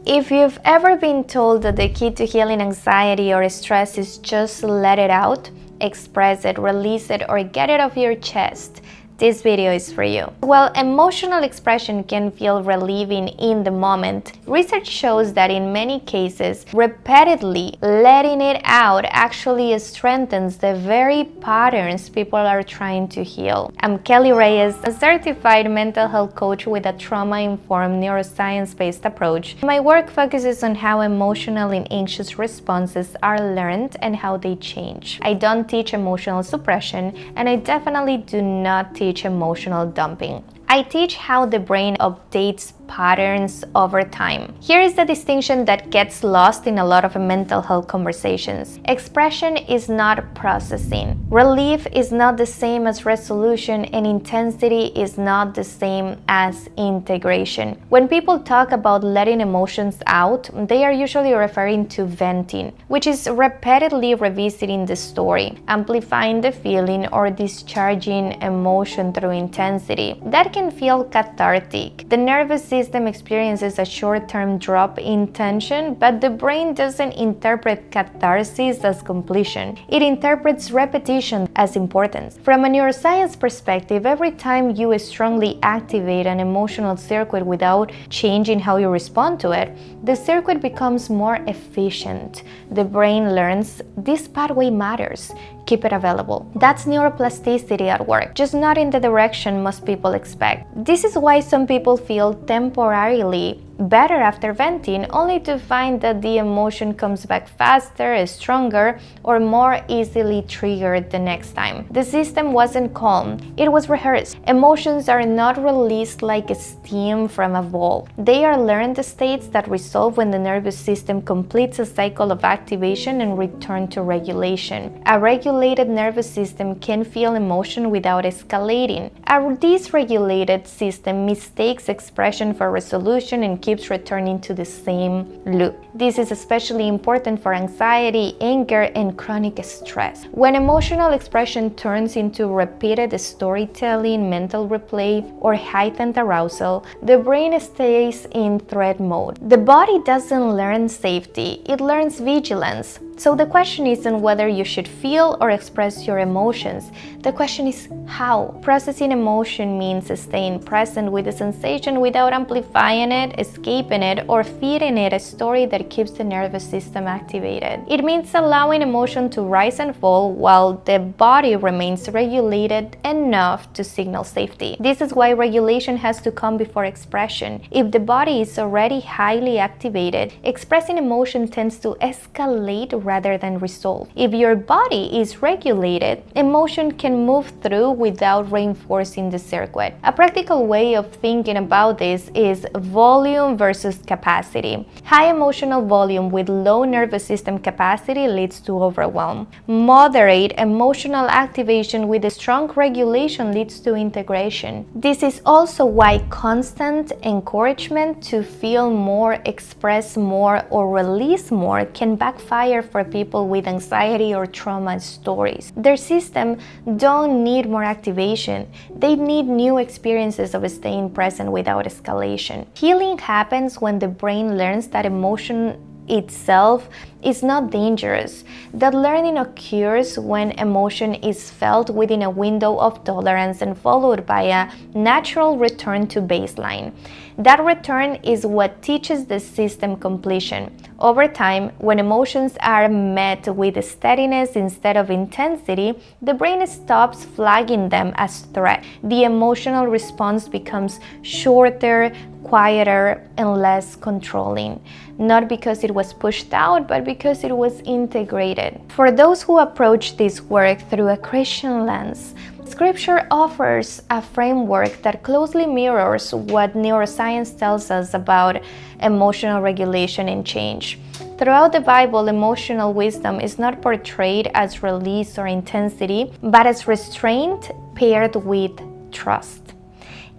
If you've ever been told that the key to healing anxiety or stress is just let it out, express it, release it, or get it off your chest, this video is for you. While emotional expression can feel relieving in the moment, research shows that in many cases, repeatedly letting it out actually strengthens the very patterns people are trying to heal. I'm Kelly Reyes, a certified mental health coach with a trauma-informed neuroscience-based approach. My work focuses on how emotional and anxious responses are learned and how they change. I don't teach emotional suppression, and I definitely do not teach emotional dumping. I teach how the brain updates patterns over time. Here is the distinction that gets lost in a lot of mental health conversations. Expression is not processing. Relief is not the same as resolution, and intensity is not the same as integration. When people talk about letting emotions out, they are usually referring to venting, which is repeatedly revisiting the story, amplifying the feeling, or discharging emotion through intensity. That can feel cathartic. The nervous system experiences a short-term drop in tension, but the brain doesn't interpret catharsis as completion. It interprets repetition as importance. From a neuroscience perspective, every time you strongly activate an emotional circuit without changing how you respond to it, the circuit becomes more efficient. The brain learns this pathway matters. Keep it available. That's neuroplasticity at work, just not in the direction most people expect. This is why some people feel temporarily better after venting, only to find that the emotion comes back faster, stronger, or more easily triggered the next time. The system wasn't calm, it was rehearsed. Emotions are not released like steam from a valve. They are learned states that resolve when the nervous system completes a cycle of activation and return to regulation. A regulated nervous system can feel emotion without escalating. A dysregulated system mistakes expression for resolution and keeps returning to the same loop. This is especially important for anxiety, anger, and chronic stress. When emotional expression turns into repeated storytelling, mental replay, or heightened arousal, the brain stays in threat mode. The body doesn't learn safety, it learns vigilance. So the question isn't whether you should feel or express your emotions. The question is how. Processing emotion means staying present with the sensation without amplifying it, escaping it, or feeding it a story that keeps the nervous system activated. It means allowing emotion to rise and fall while the body remains regulated enough to signal safety. This is why regulation has to come before expression. If the body is already highly activated, expressing emotion tends to escalate rather than resolve. If your body is regulated, emotion can move through without reinforcing the circuit. A practical way of thinking about this is volume versus capacity. High emotional volume with low nervous system capacity leads to overwhelm. Moderate emotional activation with a strong regulation leads to integration. This is also why constant encouragement to feel more, express more, or release more can backfire for people with anxiety or trauma stories. Their system don't need more activation. They need new experiences of staying present without escalation. Healing happens when the brain learns that emotion itself is not dangerous. That learning occurs when emotion is felt within a window of tolerance and followed by a natural return to baseline. That return is what teaches the system completion. Over time, when emotions are met with steadiness instead of intensity, the brain stops flagging them as threat. The emotional response becomes shorter, quieter, and less controlling. Not because it was pushed out, but because it was integrated. For those who approach this work through a Christian lens, Scripture offers a framework that closely mirrors what neuroscience tells us about emotional regulation and change. Throughout the Bible, emotional wisdom is not portrayed as release or intensity, but as restraint paired with trust.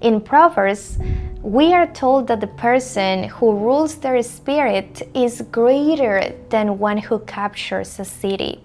In Proverbs, we are told that the person who rules their spirit is greater than one who captures a city.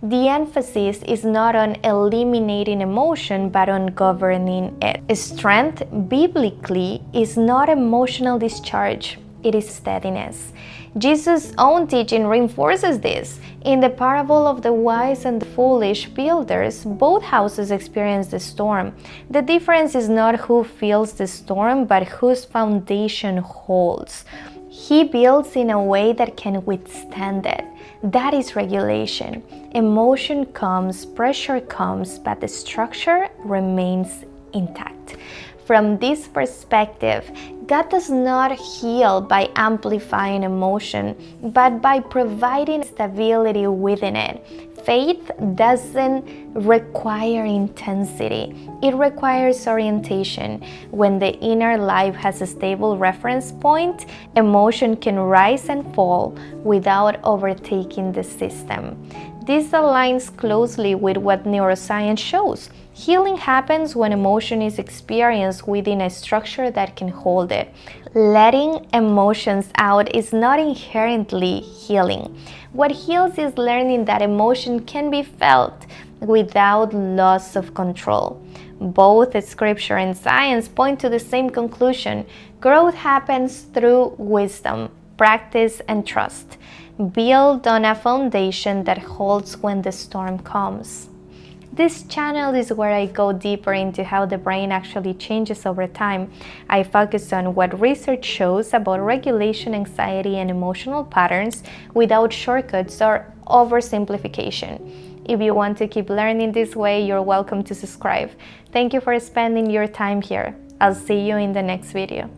The emphasis is not on eliminating emotion, but on governing it. Strength, biblically, is not emotional discharge. it is steadiness. Jesus' own teaching reinforces this. In the parable of the wise and the foolish builders, both houses experience the storm. The difference is not who feels the storm, but whose foundation holds. He builds in a way that can withstand it. That is regulation. Emotion comes, pressure comes, but the structure remains intact. From this perspective, God does not heal by amplifying emotion, but by providing stability within it. Faith doesn't require intensity, it requires orientation. When the inner life has a stable reference point, emotion can rise and fall without overtaking the system. This aligns closely with what neuroscience shows. Healing happens when emotion is experienced within a structure that can hold it. Letting emotions out is not inherently healing. What heals is learning that emotion can be felt without loss of control. Both scripture and science point to the same conclusion. Growth happens through wisdom, practice, and trust. Build on a foundation that holds when the storm comes. This channel is where I go deeper into how the brain actually changes over time. I focus on what research shows about regulation, anxiety, and emotional patterns without shortcuts or oversimplification. If you want to keep learning this way, you're welcome to subscribe. Thank you for spending your time here. I'll see you in the next video.